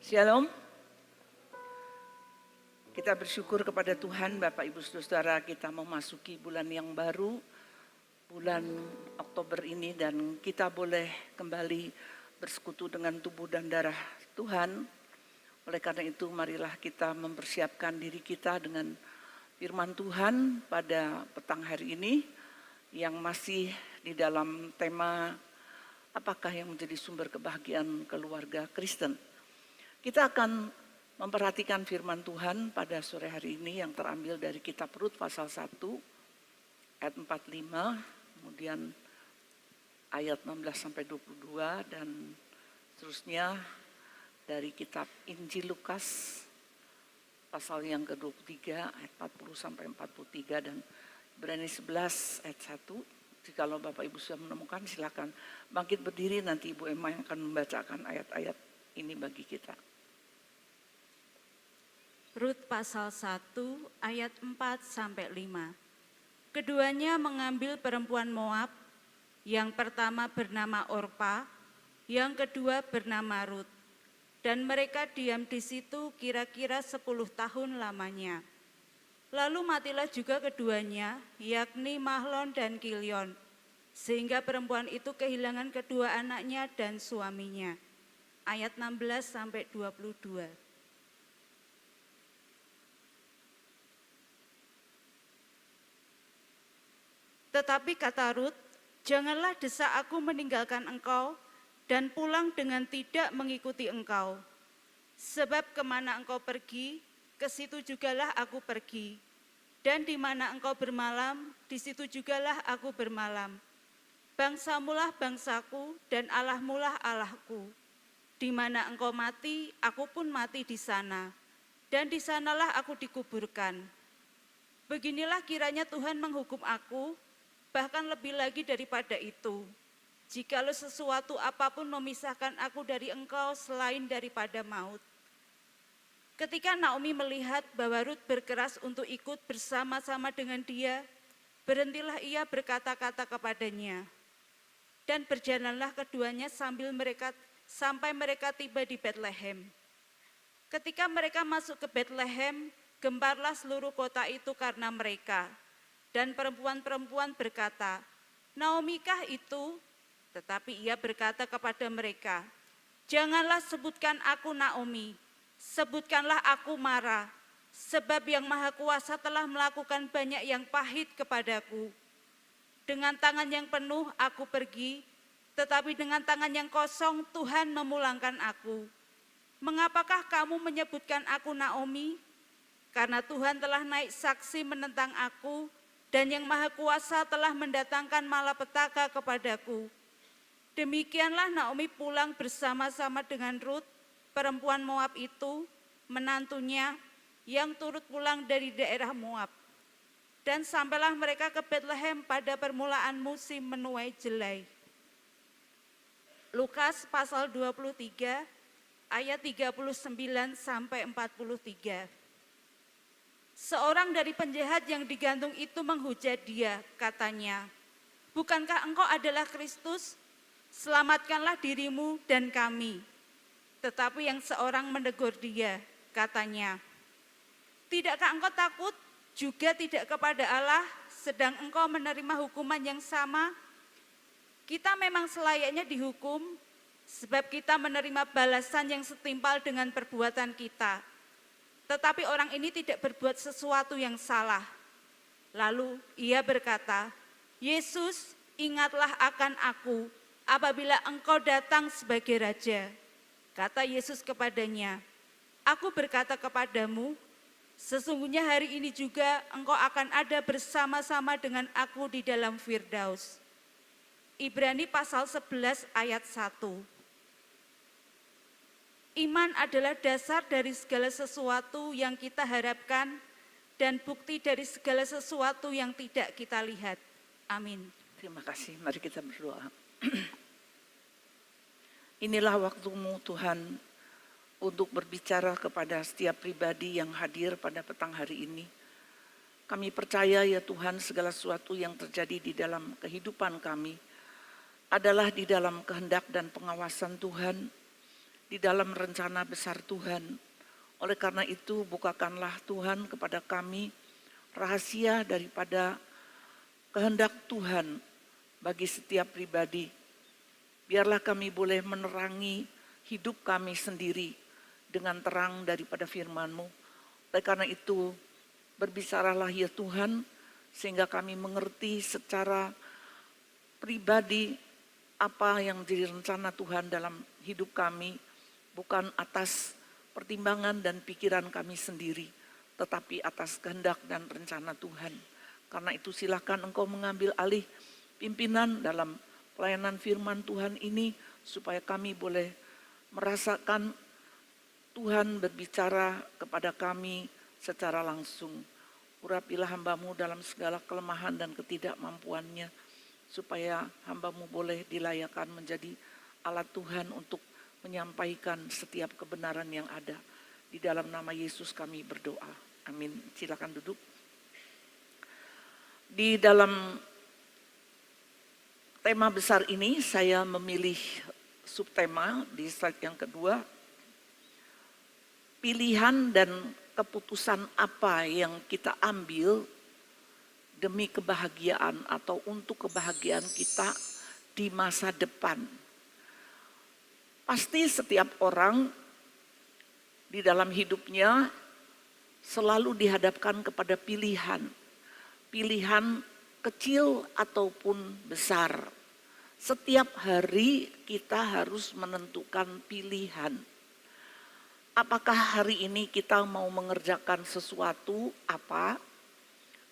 Shalom. Kita bersyukur kepada Tuhan, Bapak Ibu Saudara, kita memasuki bulan yang baru, bulan Oktober ini, dan kita boleh kembali bersekutu dengan tubuh dan darah Tuhan. Oleh karena itu, marilah kita mempersiapkan diri kita dengan firman Tuhan pada petang hari ini, yang masih di dalam tema apakah yang menjadi sumber kebahagiaan keluarga Kristen. Kita akan memperhatikan firman Tuhan pada sore hari ini yang terambil dari kitab Rut pasal 1 ayat 45, kemudian ayat 16 sampai 22, dan seterusnya dari kitab Injil Lukas pasal yang ke-23 ayat 40 sampai 43, dan Ibrani 11 ayat 1. Jikalau Bapak Ibu sudah menemukan, silakan bangkit berdiri, nanti Ibu Emma yang akan membacakan ayat-ayat ini bagi kita. Rut pasal 1 ayat 4 sampai 5. Keduanya mengambil perempuan Moab, yang pertama bernama Orpa, yang kedua bernama Rut. Dan mereka diam di situ kira-kira 10 tahun lamanya. Lalu matilah juga keduanya, yakni Mahlon dan Kilion, sehingga perempuan itu kehilangan kedua anaknya dan suaminya. Ayat 16 sampai 22. Tetapi kata Rut, janganlah desak aku meninggalkan engkau dan pulang dengan tidak mengikuti engkau. Sebab kemana engkau pergi, ke situ jugalah aku pergi. Dan di mana engkau bermalam, di situ jugalah aku bermalam. Bangsamulah bangsaku dan Allahmulah Allahku. Di mana engkau mati, aku pun mati di sana. Dan di sanalah aku dikuburkan. Beginilah kiranya Tuhan menghukum aku, bahkan lebih lagi daripada itu, jikalau sesuatu apapun memisahkan aku dari engkau selain daripada maut. Ketika Naomi melihat bahwa Rut berkeras untuk ikut bersama-sama dengan dia, berhentilah ia berkata-kata kepadanya. Dan berjalanlah keduanya sampai mereka tiba di Betlehem. Ketika mereka masuk ke Betlehem, gemparlah seluruh kota itu karena mereka. Dan perempuan-perempuan berkata, Naomi kah itu? Tetapi ia berkata kepada mereka, janganlah sebutkan aku Naomi, sebutkanlah aku Mara, sebab yang Maha Kuasa telah melakukan banyak yang pahit kepadaku. Dengan tangan yang penuh aku pergi, tetapi dengan tangan yang kosong Tuhan memulangkan aku. Mengapakah kamu menyebutkan aku Naomi? Karena Tuhan telah naik saksi menentang aku, dan yang Maha Kuasa telah mendatangkan malapetaka kepadaku. Demikianlah Naomi pulang bersama-sama dengan Rut, perempuan Moab itu, menantunya, yang turut pulang dari daerah Moab. Dan sampailah mereka ke Betlehem pada permulaan musim menuai jelai. Lukas pasal 23 ayat 39 sampai 43. Seorang dari penjahat yang digantung itu menghujat dia, katanya, bukankah engkau adalah Kristus? Selamatkanlah dirimu dan kami. Tetapi yang seorang menegur dia, katanya, tidakkah engkau takut juga tidak kepada Allah, sedang engkau menerima hukuman yang sama? Kita memang selayaknya dihukum, sebab kita menerima balasan yang setimpal dengan perbuatan kita. Tetapi orang ini tidak berbuat sesuatu yang salah. Lalu ia berkata, Yesus, ingatlah akan aku apabila engkau datang sebagai raja. Kata Yesus kepadanya, aku berkata kepadamu, sesungguhnya hari ini juga engkau akan ada bersama-sama dengan aku di dalam Firdaus. Ibrani pasal 11 ayat 1. Iman adalah dasar dari segala sesuatu yang kita harapkan dan bukti dari segala sesuatu yang tidak kita lihat. Amin. Terima kasih, mari kita berdoa. Inilah waktumu Tuhan untuk berbicara kepada setiap pribadi yang hadir pada petang hari ini. Kami percaya ya Tuhan, segala sesuatu yang terjadi di dalam kehidupan kami adalah di dalam kehendak dan pengawasan Tuhan, di dalam rencana besar Tuhan. Oleh karena itu, bukakanlah Tuhan kepada kami rahasia daripada kehendak Tuhan bagi setiap pribadi. Biarlah kami boleh menerangi hidup kami sendiri dengan terang daripada firman-Mu. Oleh karena itu, berbicaralah ya Tuhan, sehingga kami mengerti secara pribadi apa yang jadi rencana Tuhan dalam hidup kami, bukan atas pertimbangan dan pikiran kami sendiri, tetapi atas kehendak dan rencana Tuhan. Karena itu silakan Engkau mengambil alih pimpinan dalam pelayanan firman Tuhan ini, supaya kami boleh merasakan Tuhan berbicara kepada kami secara langsung. Urapilah hamba-Mu dalam segala kelemahan dan ketidakmampuannya, supaya hamba-Mu boleh dilayakan menjadi alat Tuhan untuk menyampaikan setiap kebenaran yang ada. Di dalam nama Yesus kami berdoa. Amin. Silakan duduk. Di dalam tema besar ini saya memilih subtema di slide yang kedua. Pilihan dan keputusan apa yang kita ambil demi kebahagiaan atau untuk kebahagiaan kita di masa depan. Pasti setiap orang di dalam hidupnya selalu dihadapkan kepada pilihan. Pilihan kecil ataupun besar. Setiap hari kita harus menentukan pilihan. Apakah hari ini kita mau mengerjakan sesuatu apa?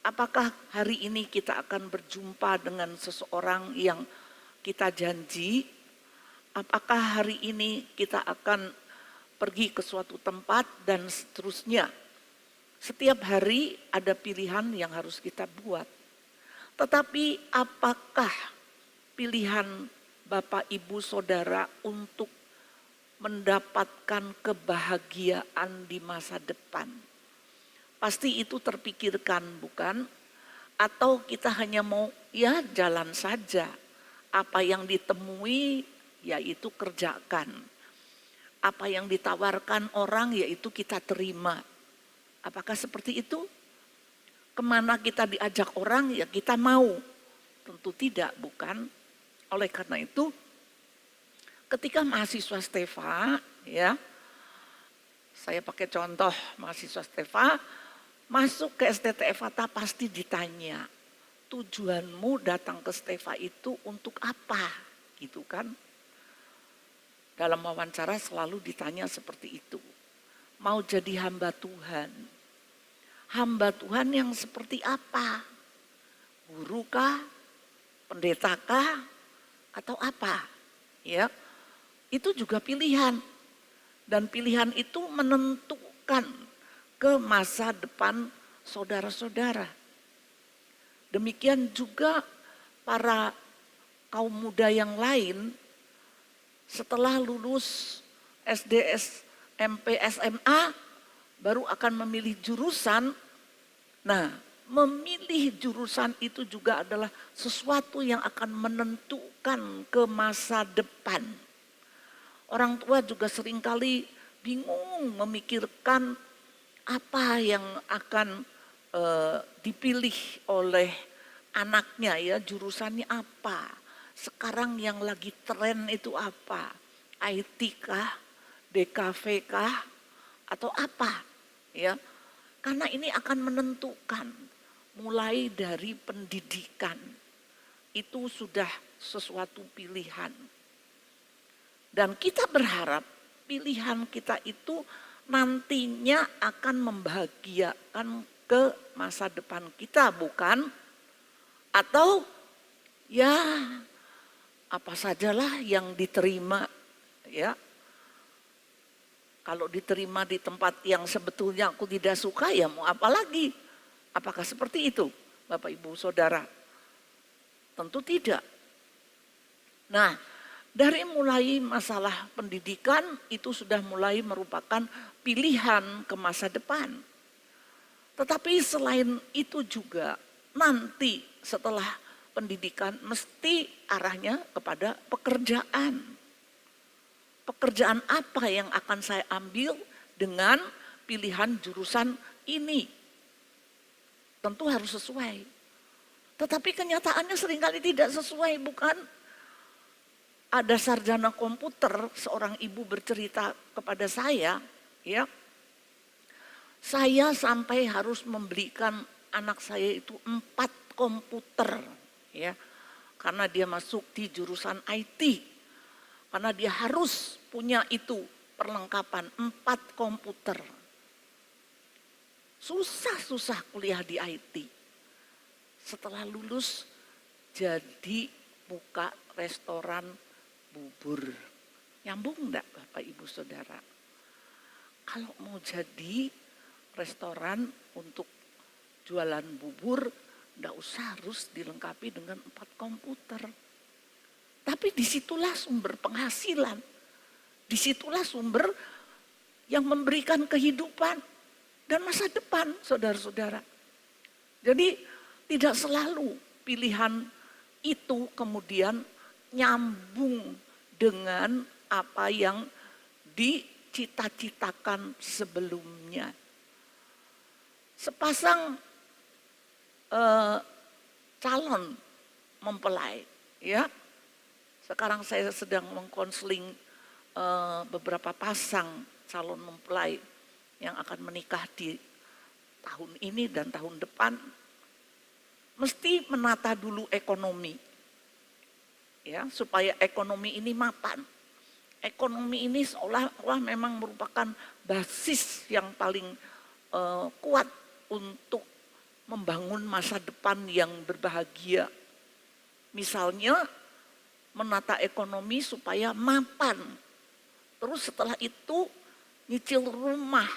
Apakah hari ini kita akan berjumpa dengan seseorang yang kita janji? Apakah hari ini kita akan pergi ke suatu tempat dan seterusnya. Setiap hari ada pilihan yang harus kita buat. Tetapi apakah pilihan Bapak, Ibu, Saudara untuk mendapatkan kebahagiaan di masa depan? Pasti itu terpikirkan, bukan? Atau kita hanya mau ya jalan saja. Apa yang ditemui yaitu kerjakan. Apa yang ditawarkan orang yaitu kita terima. Apakah seperti itu? Kemana kita diajak orang ya kita mau. Tentu tidak, bukan? Oleh karena itu ketika mahasiswa Stefa, ya, saya pakai contoh mahasiswa Stefa, masuk ke STTF Fata pasti ditanya, tujuanmu datang ke Stefa itu untuk apa? Gitu kan? Dalam wawancara selalu ditanya seperti itu. Mau jadi hamba Tuhan. Hamba Tuhan yang seperti apa? Guru kah? Pendeta kah? Atau apa? Ya, itu juga pilihan. Dan pilihan itu menentukan ke masa depan saudara-saudara. Demikian juga para kaum muda yang lain setelah lulus SD, SMP, SMA baru akan memilih jurusan. Nah, memilih jurusan itu juga adalah sesuatu yang akan menentukan ke masa depan. Orang tua juga seringkali bingung memikirkan apa yang akan dipilih oleh anaknya, ya, jurusannya apa. Sekarang yang lagi tren itu apa? IT kah? DKV kah? Atau apa? Ya, karena ini akan menentukan mulai dari pendidikan. Itu sudah sesuatu pilihan. Dan kita berharap pilihan kita itu nantinya akan membahagiakan ke masa depan kita, bukan? Atau ya apa sajalah yang diterima, ya. Kalau diterima di tempat yang sebetulnya aku tidak suka, ya mau apa lagi? Apakah seperti itu, Bapak, Ibu, Saudara? Tentu tidak. Nah, dari mulai masalah pendidikan itu sudah mulai merupakan pilihan ke masa depan. Tetapi selain itu juga nanti setelah pendidikan mesti arahnya kepada pekerjaan. pekerjaan apa yang akan saya ambil dengan pilihan jurusan ini. Tentu harus sesuai. Tetapi kenyataannya seringkali tidak sesuai, bukan? Ada sarjana komputer, seorang ibu bercerita kepada saya, ya, saya sampai harus membelikan anak saya itu 4 komputer, ya, karena dia masuk di jurusan IT, karena dia harus punya itu perlengkapan 4 komputer. Susah-susah kuliah di IT. Setelah lulus jadi buka restoran bubur. Nyambung enggak Bapak Ibu Saudara? Kalau mau jadi restoran untuk jualan bubur, enggak usah harus dilengkapi dengan 4 komputer. Tapi disitulah sumber penghasilan. Disitulah sumber yang memberikan kehidupan dan masa depan, saudara-saudara. Jadi tidak selalu pilihan itu kemudian nyambung dengan apa yang dicita-citakan sebelumnya. Sepasang calon mempelai, ya. Sekarang saya sedang mengkonseling beberapa pasang calon mempelai yang akan menikah di tahun ini dan tahun depan, mesti menata dulu ekonomi, ya, supaya ekonomi ini mapan. Ekonomi ini seolah-olah memang merupakan basis yang paling kuat untuk membangun masa depan yang berbahagia. Misalnya menata ekonomi supaya mapan. Terus setelah itu nyicil rumah,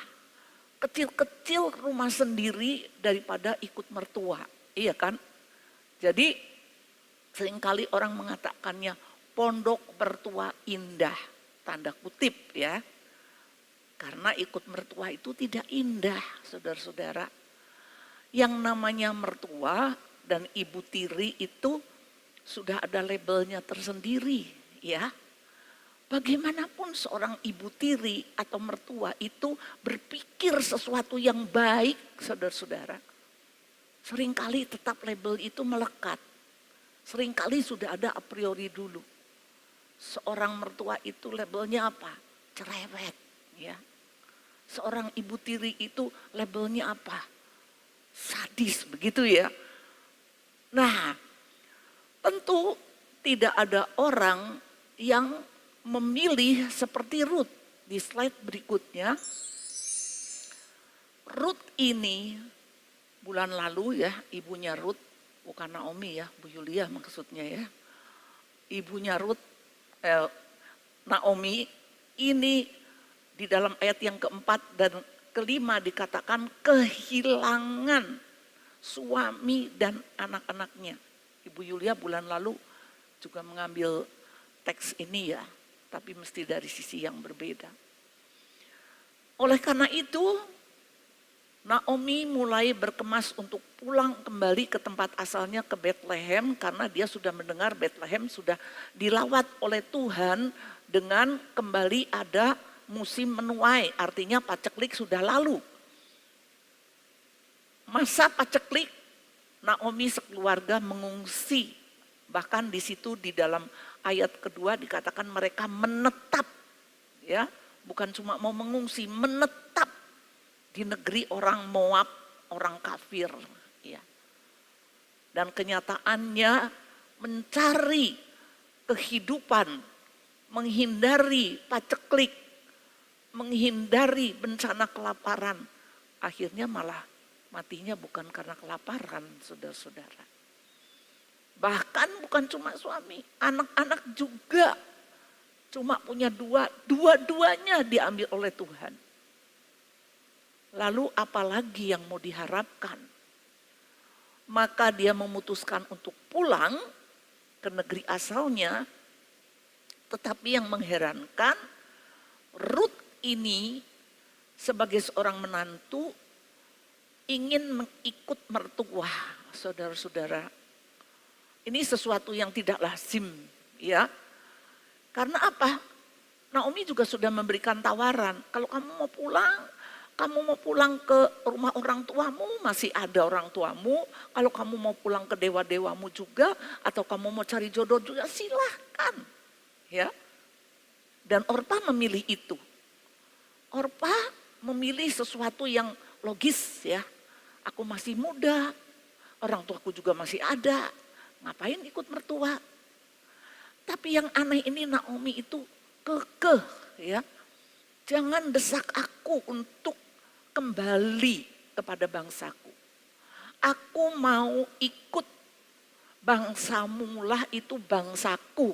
kecil-kecil rumah sendiri daripada ikut mertua, iya kan? Jadi seringkali orang mengatakannya pondok mertua indah, tanda kutip ya. Karena ikut mertua itu tidak indah, saudara-saudara. Yang namanya mertua dan ibu tiri itu sudah ada labelnya tersendiri, ya. Bagaimanapun seorang ibu tiri atau mertua itu berpikir sesuatu yang baik, saudara-saudara. Seringkali tetap label itu melekat. Seringkali sudah ada a priori dulu. Seorang mertua itu labelnya apa? Cerewet, ya. Seorang ibu tiri itu labelnya apa? Sadis, begitu ya. Nah, tentu tidak ada orang yang memilih seperti Ruth. Di slide berikutnya, Ruth ini bulan lalu ya, ibunya Ruth, bukan Naomi ya, Bu Yulia maksudnya ya. Ibunya Ruth, Naomi ini di dalam ayat yang keempat dan kelima dikatakan kehilangan suami dan anak-anaknya. Ibu Yulia bulan lalu juga mengambil teks ini ya, tapi mesti dari sisi yang berbeda. Oleh karena itu, Naomi mulai berkemas untuk pulang kembali ke tempat asalnya, ke Bethlehem, karena dia sudah mendengar Bethlehem sudah dilawat oleh Tuhan dengan kembali ada musim menuai, artinya paceklik sudah lalu. Masa paceklik, Naomi sekeluarga mengungsi. Bahkan di situ di dalam ayat kedua dikatakan mereka menetap, ya, bukan cuma mau mengungsi, menetap di negeri orang Moab, orang kafir, ya. Dan kenyataannya mencari kehidupan, menghindari paceklik, menghindari bencana kelaparan, akhirnya malah matinya bukan karena kelaparan, saudara-saudara. Bahkan bukan cuma suami, anak-anak juga cuma punya dua-duanya diambil oleh Tuhan. Lalu apalagi yang mau diharapkan? Maka dia memutuskan untuk pulang ke negeri asalnya, tetapi yang mengherankan, Ruth ini sebagai seorang menantu ingin mengikut mertua, saudara-saudara. Ini sesuatu yang tidak lazim, ya. Karena apa? Naomi juga sudah memberikan tawaran, kalau kamu mau pulang ke rumah orang tuamu, masih ada orang tuamu. Kalau kamu mau pulang ke dewa-dewamu juga, atau kamu mau cari jodoh juga, silahkan. Ya. Dan Orpa memilih itu. Orpa memilih sesuatu yang logis ya. Aku masih muda, orang tuaku juga masih ada, ngapain ikut mertua. Tapi yang aneh ini Naomi itu kekeh ya. Jangan desak aku untuk kembali kepada bangsaku. Aku mau ikut bangsamu lah itu bangsaku.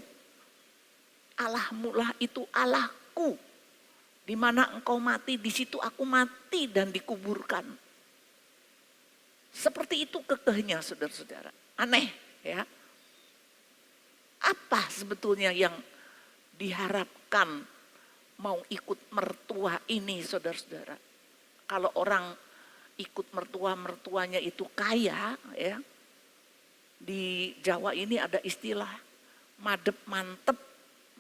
Allahmu lah itu Allahku. Di mana engkau mati, di situ aku mati dan dikuburkan. Seperti itu kekehnya saudara-saudara. Aneh ya. Apa sebetulnya yang diharapkan mau ikut mertua ini saudara-saudara? Kalau orang ikut mertuanya itu kaya ya. Di Jawa ini ada istilah madep mantep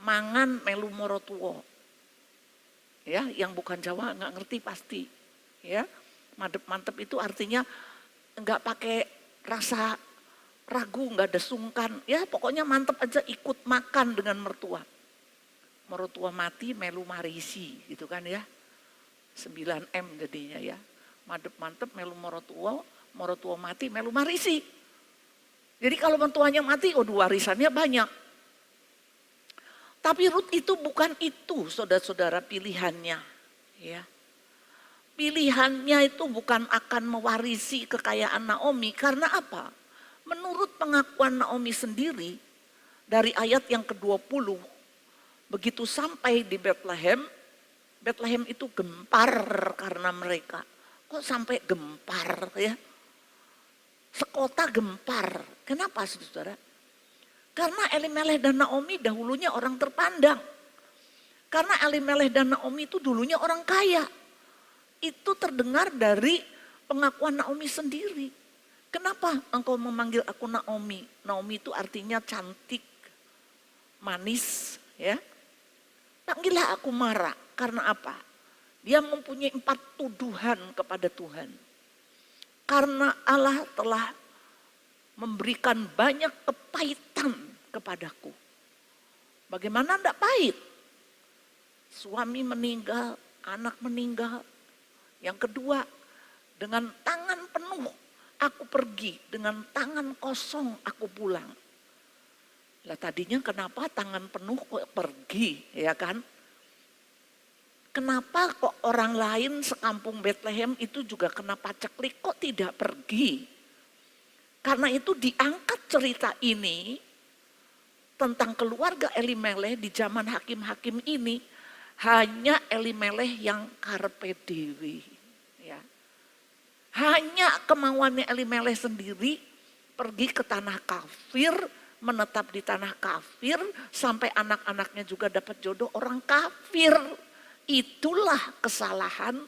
mangan melu morotuo. Ya, yang bukan Jawa nggak ngerti pasti. Ya, madep mantep itu artinya nggak pakai rasa ragu, nggak ada sungkan. Ya pokoknya mantep aja ikut makan dengan mertua. Mertua mati melu marisi gitu kan ya. 9M jadinya ya. Madep mantep melu mertua mati melu marisi. Jadi kalau mertuanya mati, warisannya banyak. Tapi Ruth itu bukan itu saudara-saudara pilihannya. Ya. Pilihannya itu bukan akan mewarisi kekayaan Naomi. Karena apa? Menurut pengakuan Naomi sendiri, dari ayat yang ke-20, begitu sampai di Bethlehem, Bethlehem itu gempar karena mereka. Kok sampai gempar ya? Sekota gempar. Kenapa saudara? Karena Elimelech dan Naomi dahulunya orang terpandang. Karena Elimelech dan Naomi itu dulunya orang kaya. Itu terdengar dari pengakuan Naomi sendiri. Kenapa engkau memanggil aku Naomi? Naomi itu artinya cantik, manis ya. Panggillah aku Mara. Karena apa? Dia mempunyai 4 tuduhan kepada Tuhan. Karena Allah telah memberikan banyak kepahitan kepadaku. Bagaimana enggak pahit? Suami meninggal, anak meninggal. Yang kedua, dengan tangan penuh aku pergi, dengan tangan kosong aku pulang. Lah tadinya kenapa tangan penuh kok pergi, ya kan? Kenapa kok orang lain sekampung Bethlehem itu juga kena paceklik kok tidak pergi? Karena itu diangkat cerita ini tentang keluarga Elimelech di zaman hakim-hakim ini hanya Elimelech yang karpe dewi. Ya. Hanya kemauannya Elimelech sendiri pergi ke tanah kafir, menetap di tanah kafir sampai anak-anaknya juga dapat jodoh orang kafir. Itulah kesalahan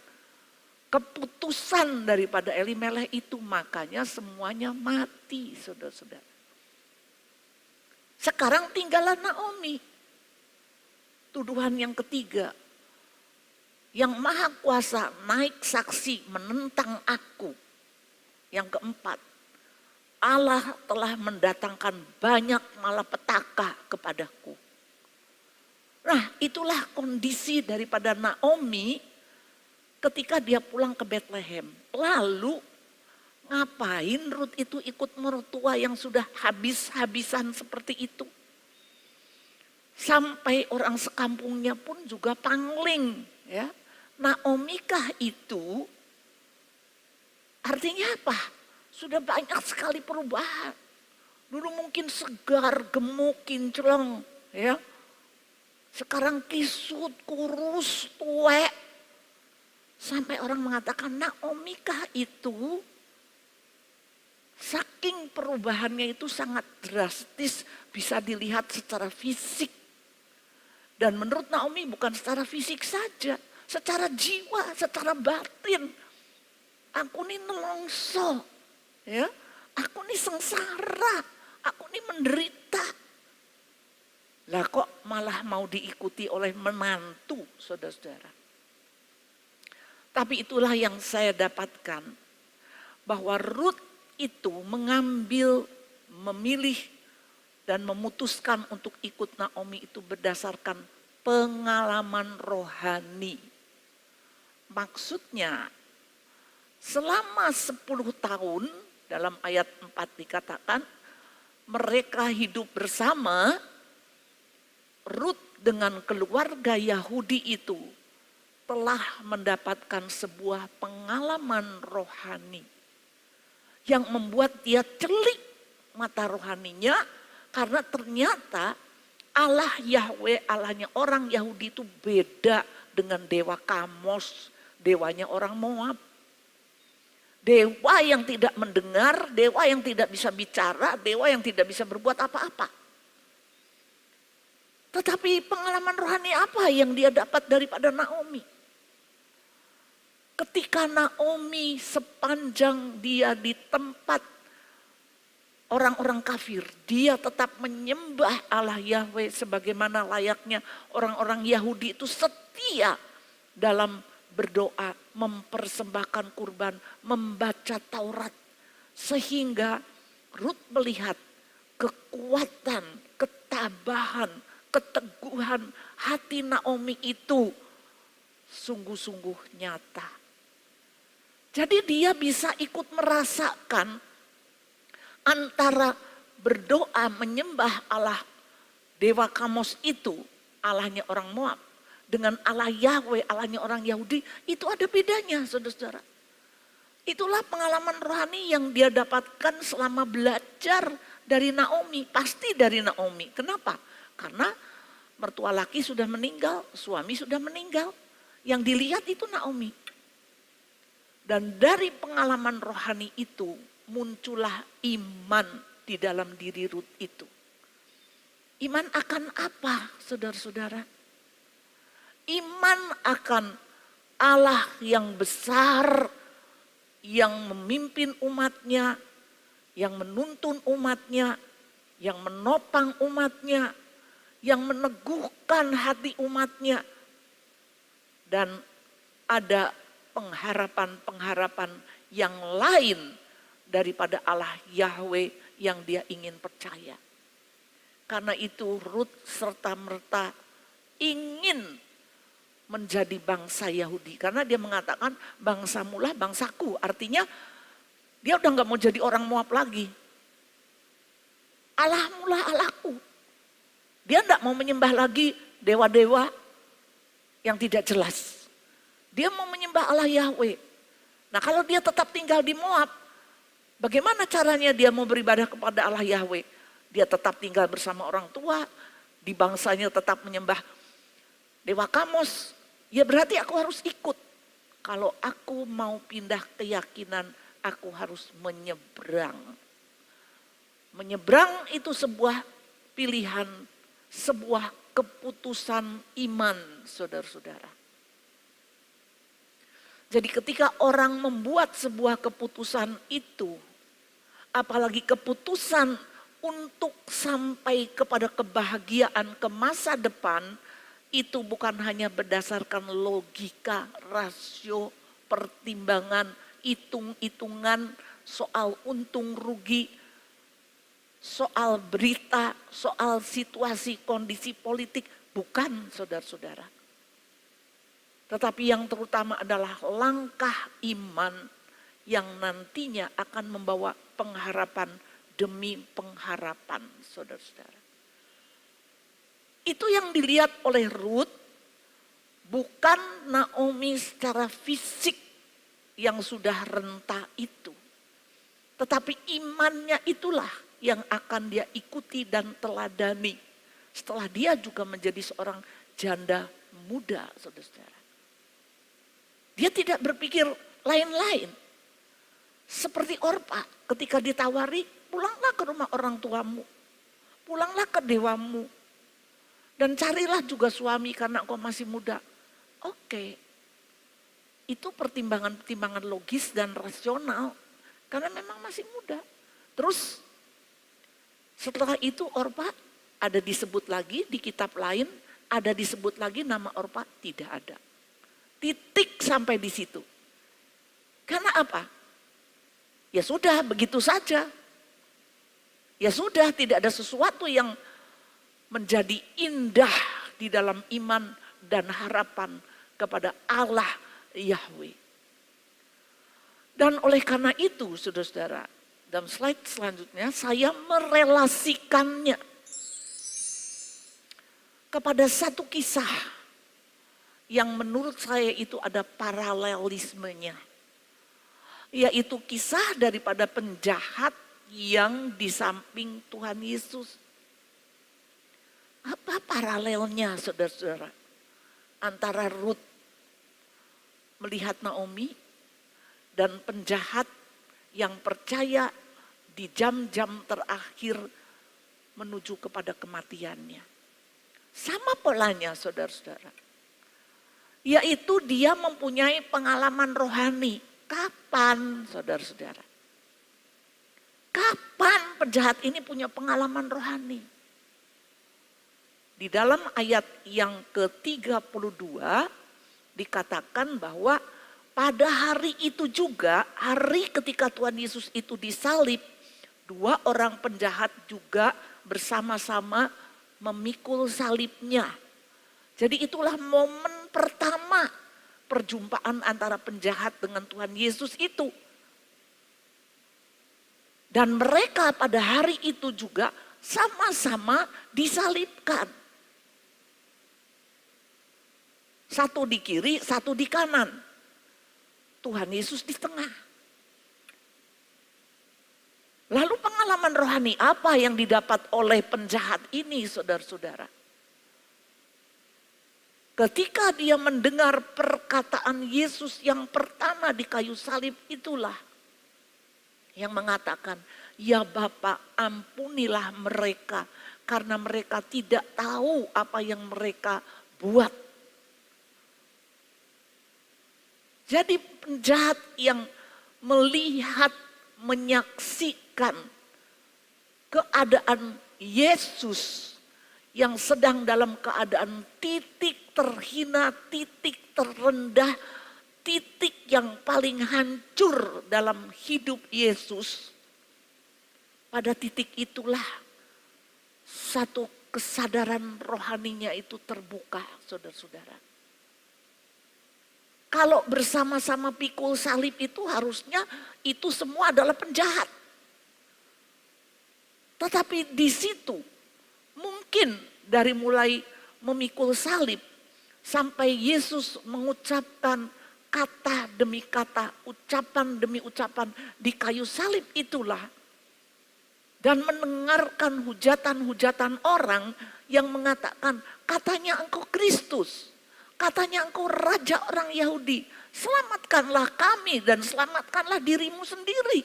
keputusan daripada Elimelech itu, makanya semuanya mati saudara-saudara. Sekarang tinggallah Naomi. Tuduhan yang ketiga, yang maha kuasa naik saksi menentang aku. Yang keempat, Allah telah mendatangkan banyak malapetaka kepadaku. Nah itulah kondisi daripada Naomi ketika dia pulang ke Bethlehem. Lalu ngapain Ruth itu ikut mertua yang sudah habis-habisan seperti itu? Sampai orang sekampungnya pun juga pangling. Ya. Naomi kah itu? Artinya apa? Sudah banyak sekali perubahan. Dulu mungkin segar, gemuk, kinclong. Ya. Sekarang kisut, kurus, tuek. Sampai orang mengatakan Naomi kah itu? Saking perubahannya itu sangat drastis, bisa dilihat secara fisik. Dan menurut Naomi bukan secara fisik saja, secara jiwa, secara batin. Aku ini nelongso, ya. Aku ini sengsara, aku ini menderita. Lah kok malah mau diikuti oleh menantu, saudara-saudara. Tapi itulah yang saya dapatkan, bahwa Ruth itu memilih dan memutuskan untuk ikut Naomi itu berdasarkan pengalaman rohani. Maksudnya selama 10 tahun dalam ayat 4 dikatakan mereka hidup bersama. Ruth dengan keluarga Yahudi itu telah mendapatkan sebuah pengalaman rohani yang membuat dia celik mata rohaninya, karena ternyata Allah Yahweh, Allahnya orang Yahudi itu beda dengan dewa Kamos, dewanya orang Moab. Dewa yang tidak mendengar, dewa yang tidak bisa bicara, dewa yang tidak bisa berbuat apa-apa. Tetapi pengalaman rohani apa yang dia dapat daripada Naomi? Ketika Naomi sepanjang dia di tempat orang-orang kafir, dia tetap menyembah Allah Yahweh sebagaimana layaknya orang-orang Yahudi itu setia dalam berdoa, mempersembahkan kurban, membaca Taurat. Sehingga Ruth melihat kekuatan, ketabahan, keteguhan hati Naomi itu sungguh-sungguh nyata. Jadi dia bisa ikut merasakan antara berdoa menyembah Allah dewa Kamos itu, Allahnya orang Moab, dengan Allah Yahweh, Allahnya orang Yahudi, itu ada bedanya, saudara-saudara. Itulah pengalaman rohani yang dia dapatkan selama belajar dari Naomi, pasti dari Naomi. Kenapa? Karena mertua laki sudah meninggal, suami sudah meninggal. Yang dilihat itu Naomi. Dan dari pengalaman rohani itu muncullah iman di dalam diri Ruth itu. Iman akan apa, saudara-saudara? Iman akan Allah yang besar, yang memimpin umatnya, yang menuntun umatnya, yang menopang umatnya, yang meneguhkan hati umatnya. Dan ada pengharapan-pengharapan yang lain daripada Allah Yahweh yang dia ingin percaya. Karena itu Ruth serta-merta ingin menjadi bangsa Yahudi. Karena dia mengatakan bangsamulah bangsaku. Artinya dia udah gak mau jadi orang Moab lagi. Allahmulah Allahku. Dia gak mau menyembah lagi dewa-dewa yang tidak jelas. Dia mau menyembah Allah Yahweh. Nah kalau dia tetap tinggal di Moab, bagaimana caranya dia mau beribadah kepada Allah Yahweh? Dia tetap tinggal bersama orang tua, di bangsanya tetap menyembah dewa Kamos. Ya berarti aku harus ikut. Kalau aku mau pindah keyakinan, aku harus menyeberang. Menyeberang itu sebuah pilihan, sebuah keputusan iman, saudara-saudara. Jadi ketika orang membuat sebuah keputusan itu, apalagi keputusan untuk sampai kepada kebahagiaan ke masa depan, itu bukan hanya berdasarkan logika, rasio, pertimbangan, hitung-hitungan, soal untung rugi, soal berita, soal situasi kondisi politik, bukan, saudara-saudara. Tetapi yang terutama adalah langkah iman yang nantinya akan membawa pengharapan demi pengharapan, saudara-saudara. Itu yang dilihat oleh Ruth, bukan Naomi secara fisik yang sudah renta itu. Tetapi imannya itulah yang akan dia ikuti dan teladani. Setelah dia juga menjadi seorang janda muda, saudara-saudara. Dia tidak berpikir lain-lain. Seperti Orpa ketika ditawari, pulanglah ke rumah orang tuamu. Pulanglah ke dewamu. Dan carilah juga suami karena engkau masih muda. Oke. Itu pertimbangan-pertimbangan logis dan rasional. Karena memang masih muda. Terus setelah itu Orpa Ada disebut lagi di kitab lain, ada disebut lagi nama Orpa, tidak ada. Titik sampai di situ. Karena apa? Ya sudah, begitu saja. Ya sudah, tidak ada sesuatu yang menjadi indah di dalam iman dan harapan kepada Allah Yahweh. Dan oleh karena itu, saudara-saudara, dalam slide selanjutnya saya merelasikannya kepada satu kisah yang menurut saya itu ada paralelismenya. Yaitu kisah daripada penjahat yang di samping Tuhan Yesus. Apa paralelnya saudara-saudara? Antara Ruth melihat Naomi dan penjahat yang percaya di jam-jam terakhir menuju kepada kematiannya. Sama polanya saudara-saudara. Yaitu dia mempunyai pengalaman rohani. Kapan saudara-saudara? Kapan penjahat ini punya pengalaman rohani? Di dalam ayat yang ke-32 dikatakan bahwa pada hari itu juga, hari ketika Tuhan Yesus itu disalib, dua orang penjahat juga bersama-sama memikul salibnya. Jadi itulah momen pertama perjumpaan antara penjahat dengan Tuhan Yesus itu. Dan mereka pada hari itu juga sama-sama disalibkan. Satu di kiri, satu di kanan. Tuhan Yesus di tengah. Lalu pengalaman rohani apa yang didapat oleh penjahat ini saudara-saudara? Ketika dia mendengar perkataan Yesus yang pertama di kayu salib itulah yang mengatakan, ya Bapa ampunilah mereka karena mereka tidak tahu apa yang mereka buat. Jadi penjahat yang melihat, menyaksikan keadaan Yesus yang sedang dalam keadaan titik terhina, titik terendah, titik yang paling hancur dalam hidup Yesus. Pada titik itulah satu kesadaran rohaninya itu terbuka, saudara-saudara. Kalau bersama-sama pikul salib itu harusnya itu semua adalah penjahat. Tetapi di situ mungkin dari mulai memikul salib sampai Yesus mengucapkan kata demi kata, ucapan demi ucapan di kayu salib itulah. Dan mendengarkan hujatan-hujatan orang yang mengatakan katanya engkau Kristus. Katanya engkau raja orang Yahudi, selamatkanlah kami dan selamatkanlah dirimu sendiri.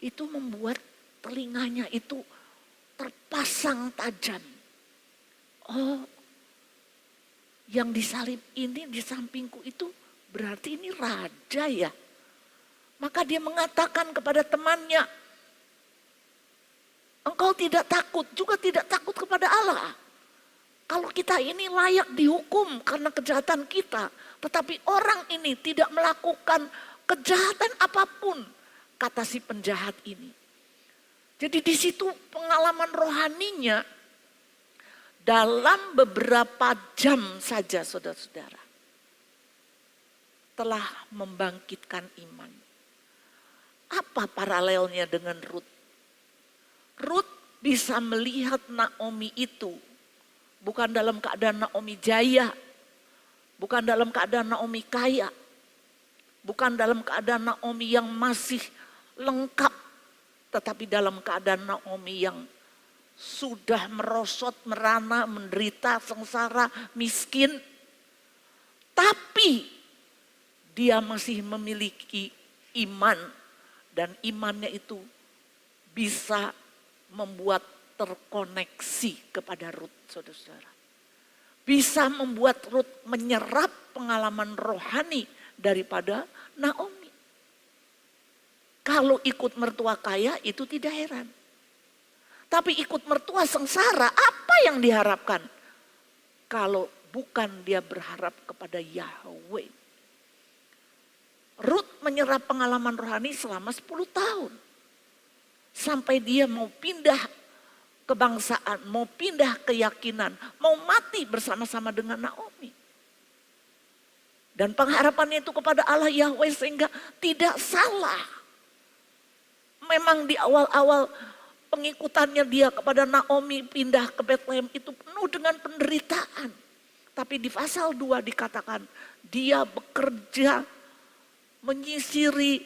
Itu membuat telinganya itu terpasang tajam. Oh, yang disalib ini di sampingku itu berarti ini raja ya. Maka dia mengatakan kepada temannya, engkau tidak takut, juga tidak takut kepada Allah. Kalau kita ini layak dihukum karena kejahatan kita. Tetapi orang ini tidak melakukan kejahatan apapun. Kata si penjahat ini. Jadi di situ pengalaman rohaninya. Dalam beberapa jam saja saudara-saudara. Telah membangkitkan iman. Apa paralelnya dengan Ruth? Ruth bisa melihat Naomi itu. Bukan dalam keadaan Naomi jaya. Bukan dalam keadaan Naomi kaya. Bukan dalam keadaan Naomi yang masih lengkap. Tetapi dalam keadaan Naomi yang sudah merosot, merana, menderita, sengsara, miskin. Tapi dia masih memiliki iman. Dan imannya itu bisa membuat terkoneksi kepada Ruth, saudara-saudara. Bisa membuat Ruth menyerap pengalaman rohani daripada Naomi. Kalau ikut mertua kaya itu tidak heran. Tapi ikut mertua sengsara, apa yang diharapkan? Kalau bukan dia berharap kepada Yahweh. Rut menyerap pengalaman rohani selama 10 tahun. Sampai dia mau pindah kebangsaan, mau pindah keyakinan, mau mati bersama-sama dengan Naomi. Dan pengharapannya itu kepada Allah Yahweh sehingga tidak salah. Memang di awal-awal pengikutannya dia kepada Naomi pindah ke Bethlehem itu penuh dengan penderitaan. Tapi di pasal 2 dikatakan dia bekerja menyisiri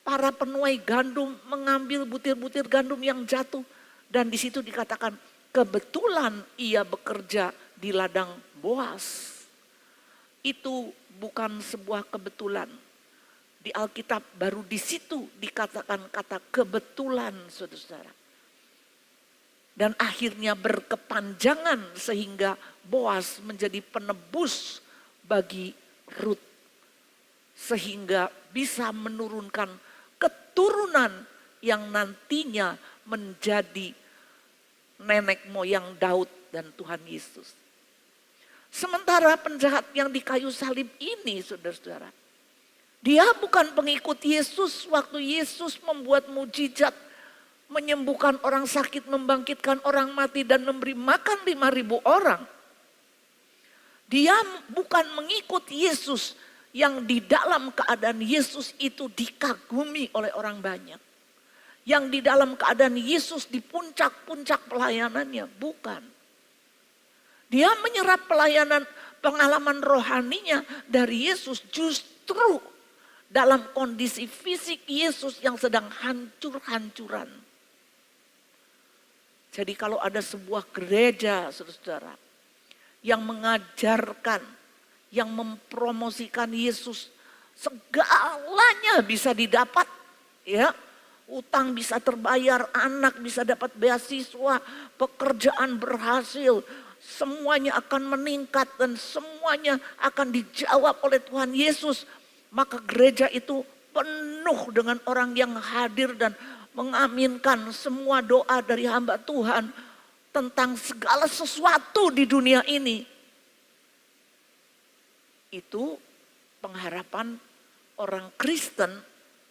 para penuai gandum, mengambil butir-butir gandum yang jatuh. Dan di situ dikatakan kebetulan ia bekerja di ladang Boas. Itu bukan sebuah kebetulan. Di Alkitab baru di situ dikatakan kata kebetulan, saudara-saudara. Dan akhirnya berkepanjangan sehingga Boas menjadi penebus bagi Rut. Sehingga bisa menurunkan keturunan yang nantinya menjadi nenek moyang Daud dan Tuhan Yesus. Sementara penjahat yang di kayu salib ini, saudara-saudara, dia bukan pengikut Yesus waktu Yesus membuat mujizat, menyembuhkan orang sakit, membangkitkan orang mati dan memberi makan 5.000 orang. Dia bukan mengikut Yesus yang di dalam keadaan Yesus itu dikagumi oleh orang banyak. Yang di dalam keadaan Yesus di puncak-puncak pelayanannya, bukan. Dia menyerap pelayanan pengalaman rohaninya dari Yesus justru dalam kondisi fisik Yesus yang sedang hancur-hancuran. Jadi kalau ada sebuah gereja, saudara-saudara, yang mengajarkan, yang mempromosikan Yesus, segalanya bisa didapat, ya. Utang bisa terbayar, anak bisa dapat beasiswa, pekerjaan berhasil, semuanya akan meningkat dan semuanya akan dijawab oleh Tuhan Yesus. Maka gereja itu penuh dengan orang yang hadir dan mengaminkan semua doa dari hamba Tuhan tentang segala sesuatu di dunia ini. Itu pengharapan orang Kristen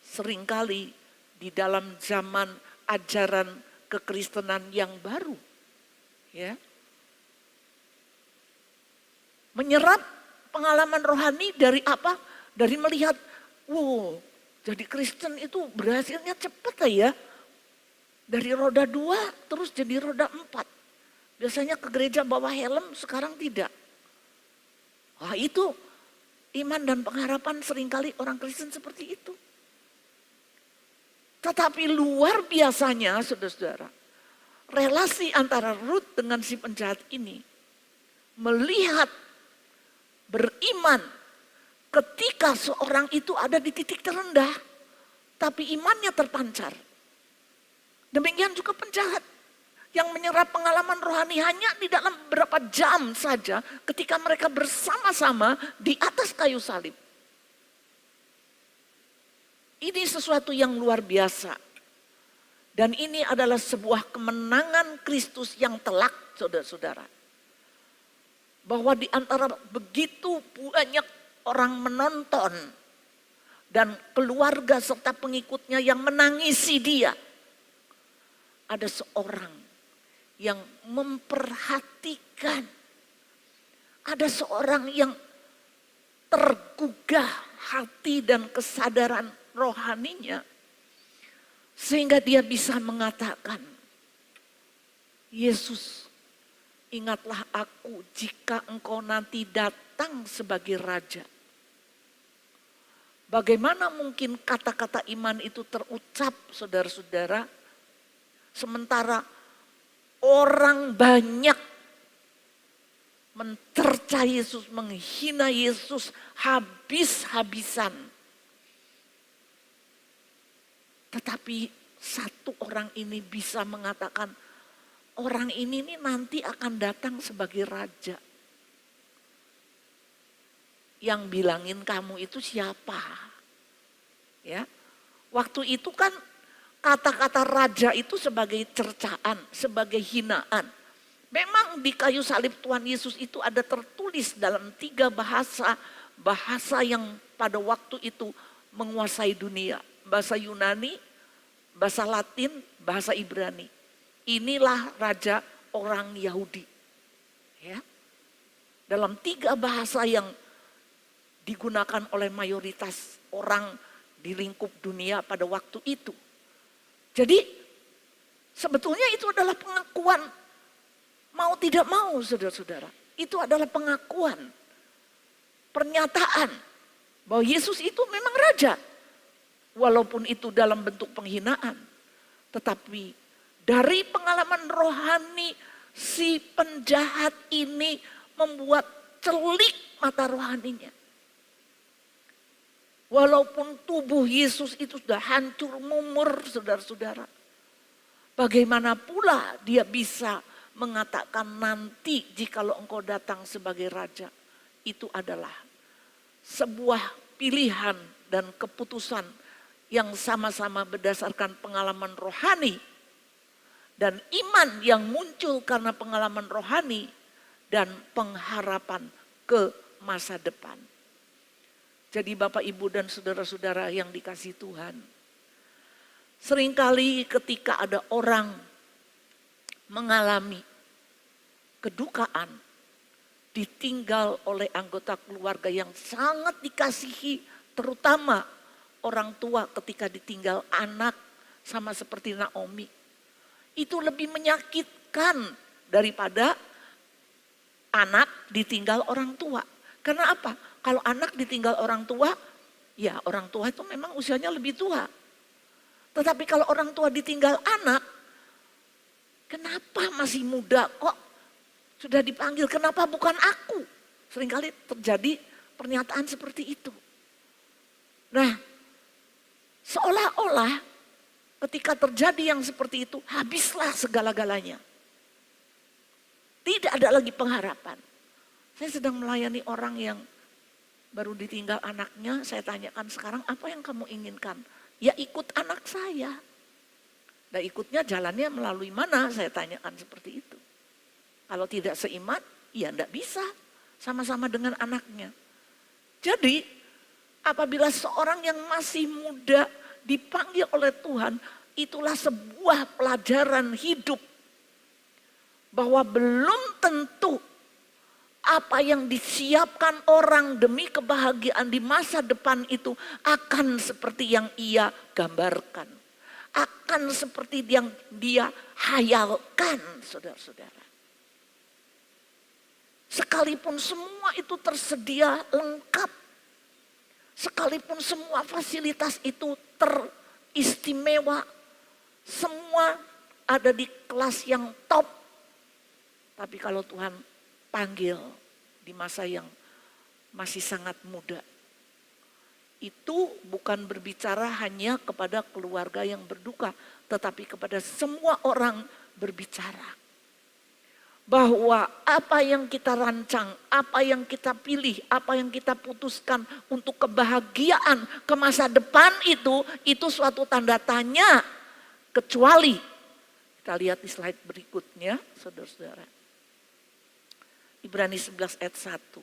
seringkali di dalam zaman ajaran kekristenan yang baru. Ya. Menyerap pengalaman rohani dari apa? Dari melihat, wow, jadi Kristen itu berhasilnya cepat ya. Dari roda 2 terus jadi roda 4. Biasanya ke gereja bawa helm, sekarang tidak. Wah, itu iman dan pengharapan seringkali orang Kristen seperti itu. Tetapi luar biasanya, saudara-saudara, relasi antara Rut dengan si penjahat ini melihat beriman ketika seorang itu ada di titik terendah, tapi imannya terpancar. Demikian juga penjahat yang menyerap pengalaman rohani hanya di dalam beberapa jam saja ketika mereka bersama-sama di atas kayu salib. Ini sesuatu yang luar biasa. Dan ini adalah sebuah kemenangan Kristus yang telak, saudara-saudara. Bahwa di antara begitu banyak orang menonton dan keluarga serta pengikutnya yang menangisi dia, ada seorang yang memperhatikan, ada seorang yang tergugah hati dan kesadaran rohaninya, sehingga dia bisa mengatakan, Yesus, ingatlah aku jika engkau nanti datang sebagai raja. Bagaimana mungkin kata-kata iman itu terucap, saudara-saudara, sementara orang banyak mencerca Yesus, menghina Yesus habis-habisan. Tetapi satu orang ini bisa mengatakan, orang ini nih nanti akan datang sebagai raja. Yang bilangin kamu itu siapa? Ya, waktu itu kan kata-kata raja itu sebagai cercaan, sebagai hinaan. Memang di kayu salib Tuhan Yesus itu ada tertulis dalam 3 bahasa, bahasa yang pada waktu itu menguasai dunia. Bahasa Yunani, bahasa Latin, bahasa Ibrani. Inilah raja orang Yahudi. Ya. Dalam 3 bahasa yang digunakan oleh mayoritas orang di lingkup dunia pada waktu itu. Jadi sebetulnya itu adalah pengakuan mau tidak mau, saudara-saudara. Itu adalah pengakuan, pernyataan bahwa Yesus itu memang raja. Walaupun itu dalam bentuk penghinaan. Tetapi dari pengalaman rohani si penjahat ini membuat celik mata rohaninya. Walaupun tubuh Yesus itu sudah hancur mumur, saudara-saudara. Bagaimana pula dia bisa mengatakan nanti jikalau engkau datang sebagai raja. Itu adalah sebuah pilihan dan keputusan yang sama-sama berdasarkan pengalaman rohani. Dan iman yang muncul karena pengalaman rohani dan pengharapan ke masa depan. Jadi Bapak, Ibu, dan saudara-saudara yang dikasihi Tuhan. Seringkali ketika ada orang mengalami kedukaan, ditinggal oleh anggota keluarga yang sangat dikasihi, terutama orang tua ketika ditinggal anak, sama seperti Naomi. Itu lebih menyakitkan daripada anak ditinggal orang tua. Karena apa? Kalau anak ditinggal orang tua, ya orang tua itu memang usianya lebih tua. Tetapi kalau orang tua ditinggal anak, kenapa masih muda kok sudah dipanggil, kenapa bukan aku? Seringkali terjadi pernyataan seperti itu. Nah, seolah-olah ketika terjadi yang seperti itu, habislah segala-galanya. Tidak ada lagi pengharapan. Saya sedang melayani orang yang baru ditinggal anaknya, saya tanyakan sekarang apa yang kamu inginkan? Ya ikut anak saya. Dan ikutnya jalannya melalui mana? Saya tanyakan seperti itu. Kalau tidak seiman, ya enggak bisa sama-sama dengan anaknya. Jadi apabila seorang yang masih muda dipanggil oleh Tuhan, itulah sebuah pelajaran hidup. Bahwa belum tentu apa yang disiapkan orang demi kebahagiaan di masa depan itu akan seperti yang ia gambarkan. Akan seperti yang dia hayalkan, saudara-saudara. Sekalipun semua itu tersedia lengkap. Sekalipun semua fasilitas itu teristimewa. Semua ada di kelas yang top. Tapi kalau Tuhan panggil di masa yang masih sangat muda, itu bukan berbicara hanya kepada keluarga yang berduka, tetapi kepada semua orang berbicara. Bahwa apa yang kita rancang, apa yang kita pilih, apa yang kita putuskan untuk kebahagiaan ke masa depan itu suatu tanda tanya. Kecuali, kita lihat di slide berikutnya, saudara-saudara. Ibrani 11 ayat 1.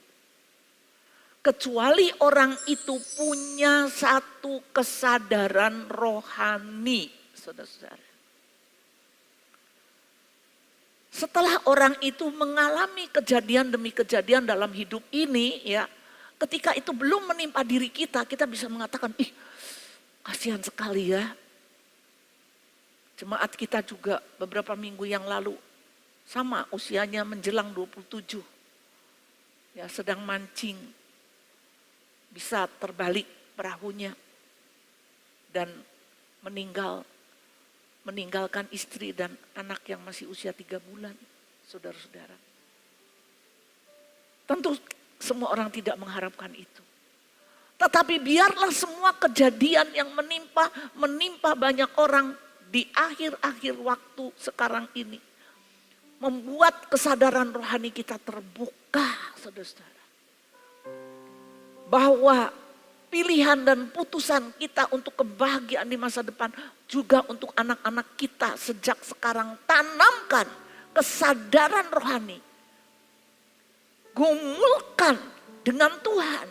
Kecuali orang itu punya satu kesadaran rohani, saudara-saudara. Setelah orang itu mengalami kejadian demi kejadian dalam hidup ini, ya, ketika itu belum menimpa diri kita, kita bisa mengatakan, ih, kasihan sekali ya. Jemaat kita juga beberapa minggu yang lalu, sama usianya menjelang 27, ya sedang mancing, bisa terbalik perahunya dan meninggalkan istri dan anak yang masih usia 3 bulan, saudara-saudara. Tentu semua orang tidak mengharapkan itu. Tetapi biarlah semua kejadian yang menimpa banyak orang di akhir-akhir waktu sekarang ini membuat kesadaran rohani kita terbuka, saudara-saudara. Bahwa pilihan dan putusan kita untuk kebahagiaan di masa depan juga untuk anak-anak kita sejak sekarang. Tanamkan kesadaran rohani. Gumulkan dengan Tuhan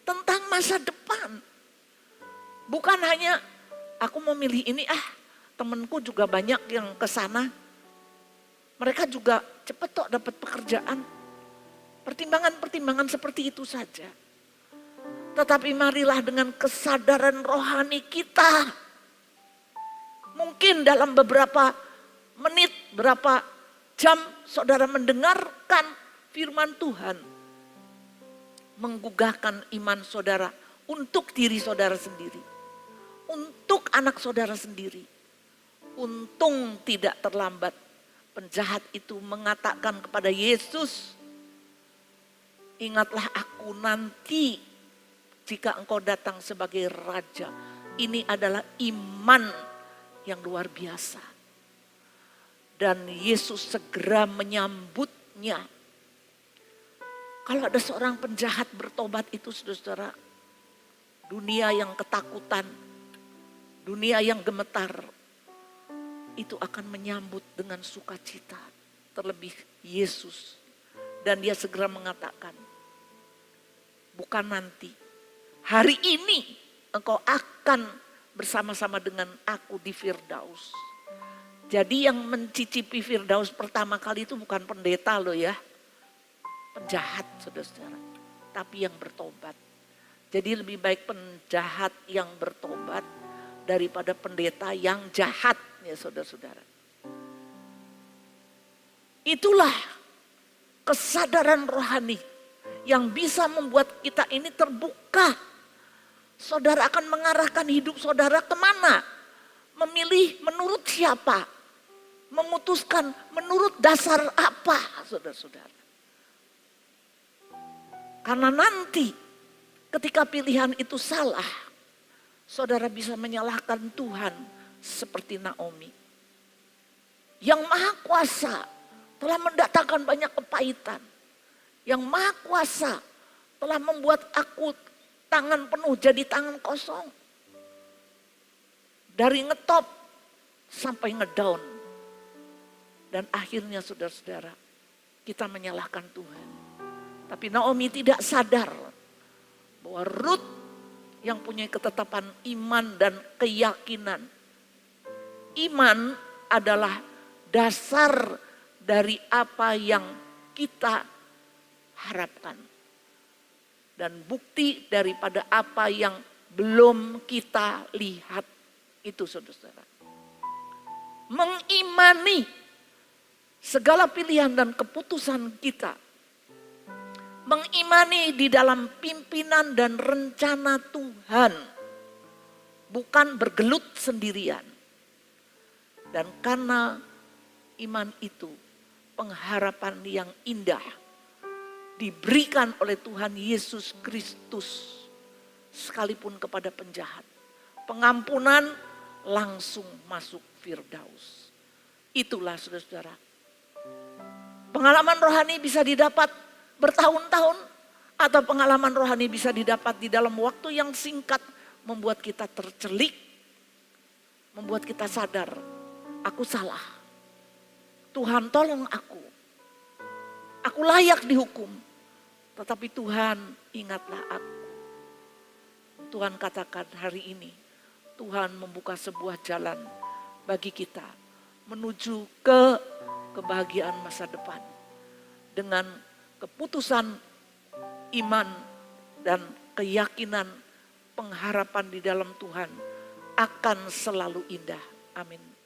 tentang masa depan. Bukan hanya aku mau milih ini, temenku juga banyak yang ke sana. Mereka juga cepet kok dapat pekerjaan. Pertimbangan-pertimbangan seperti itu saja. Tetapi marilah dengan kesadaran rohani kita. Mungkin dalam beberapa menit, berapa jam saudara mendengarkan firman Tuhan. Menggugahkan iman saudara untuk diri saudara sendiri. Untuk anak saudara sendiri. Untung tidak terlambat. Penjahat itu mengatakan kepada Yesus, ingatlah aku nanti jika engkau datang sebagai raja. Ini adalah iman yang luar biasa. Dan Yesus segera menyambutnya. Kalau ada seorang penjahat bertobat itu saudara-saudara, dunia yang ketakutan, dunia yang gemetar, itu akan menyambut dengan sukacita. Terlebih Yesus. Dan dia segera mengatakan, bukan nanti, hari ini engkau akan bersama-sama dengan aku di Firdaus. Jadi yang mencicipi Firdaus pertama kali itu bukan pendeta loh ya. Penjahat saudara-saudara. Tapi yang bertobat. Jadi lebih baik penjahat yang bertobat daripada pendeta yang jahat ya saudara-saudara. Itulah kesadaran rohani yang bisa membuat kita ini terbuka. Saudara akan mengarahkan hidup saudara kemana? Memilih menurut siapa? Memutuskan menurut dasar apa saudara-saudara? Karena nanti ketika pilihan itu salah, saudara bisa menyalahkan Tuhan seperti Naomi. Yang Maha Kuasa telah mendatangkan banyak kepahitan. Yang Maha Kuasa telah membuat aku tangan penuh jadi tangan kosong. Dari ngetop sampai ngedown. Dan akhirnya saudara-saudara, kita menyalahkan Tuhan. Tapi Naomi tidak sadar bahwa Ruth yang punya ketetapan iman dan keyakinan. Iman adalah dasar dari apa yang kita harapkan. Dan bukti daripada apa yang belum kita lihat. Itu saudara-saudara. Mengimani segala pilihan dan keputusan kita. Mengimani di dalam pimpinan dan rencana Tuhan. Bukan bergelut sendirian. Dan karena iman itu pengharapan yang indah diberikan oleh Tuhan Yesus Kristus sekalipun kepada penjahat. Pengampunan langsung masuk Firdaus. Itulah saudara-saudara. Pengalaman rohani bisa didapat bertahun-tahun atau pengalaman rohani bisa didapat di dalam waktu yang singkat membuat kita tercelik, membuat kita sadar, aku salah. Tuhan tolong aku. Aku layak dihukum. Tetapi Tuhan ingatlah aku. Tuhan katakan hari ini, Tuhan membuka sebuah jalan bagi kita menuju ke kebahagiaan masa depan. Dengan keputusan iman dan keyakinan pengharapan di dalam Tuhan akan selalu indah. Amin.